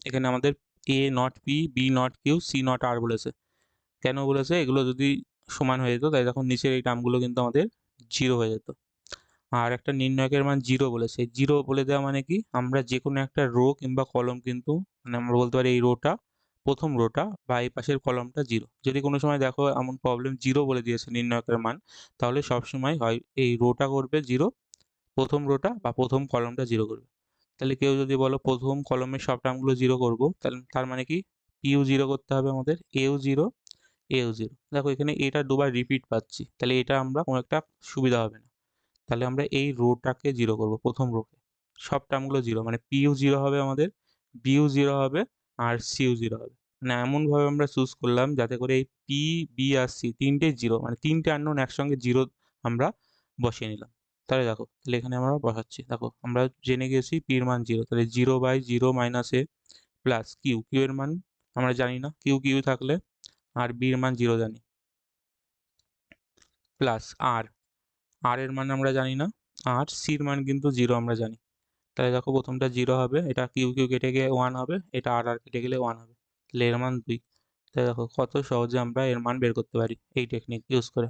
এখানে আমাদের A not P, B not Q, C not R বলেছে। কেন বলেছে? এগুলো যদি সমান হয়ে যেত তাই তখন নিচের এই টার্মগুলো কিন্তু আমাদের জিরো হয়ে যেত। আর একটা নির্ণায়কের মান জিরো বলেছে। জিরো বলে দেওয়া মানে কি, আমরা যে কোনো একটা রো কিংবা কলম কিন্তু মানে আমরা বলতে পারি এই রোটা, প্রথম রোটা বা এই পাশের কলমটা জিরো। যদি কোনো সময় দেখো এমন প্রবলেম জিরো বলে দিয়েছে নির্ণায়কের মান, তাহলে সবসময় হয় এই রোটা করবে জিরো, প্রথম রোটা বা প্রথম কলমটা জিরো করবে। তাহলে কেউ যদি বলো প্রথম কলমের সব টার্মগুলো জিরো করবো, তাহলে তার মানে কি পিউ জিরো করতে হবে আমাদের, এও জিরো, এও জিরো। দেখো এখানে এটা দুবার রিপিট পাচ্ছি, তাহলে এটা আমরা কোনো একটা সুবিধা হবে না। তাহলে আমরা এই রোটাকে জিরো করব, প্রথম রোকে সব টার্মগুলো জিরো, মানে পিইউ জিরো হবে আমাদের, বিইউ জিরো হবে, আর সিইউ জিরো হবে। মানে এমনভাবে আমরা চুজ করলাম যাতে করে এই পি, বি আর সি তিনটেই জিরো, মানে তিনটে আননোন একসঙ্গে জিরো আমরা বসিয়ে নিলাম। তাহলে দেখো, তাহলে এখানে আমরা বসাচ্ছি, দেখো আমরা জেনে গেছি পির মান জিরো, তাহলে zero by zero minus a plus q, q এর মান আমরা জানি না, কিউ কিউ থাকলে, আর বির মান জিরো জানি, প্লাস আর, আর এর মান আমরা জানি না, আর সির মান কিন্তু জিরো আমরা জানি। তাহলে দেখো প্রথমটা জিরো হবে, এটা কিউ কিউ কেটে গিয়ে ওয়ান হবে, এটা আর আর কেটে গেলে ওয়ান হবে, তাহলে এর মান দুই। তাহলে দেখো কত সহজে আমরা এর মান বের করতে পারি এই টেকনিক ইউজ করে।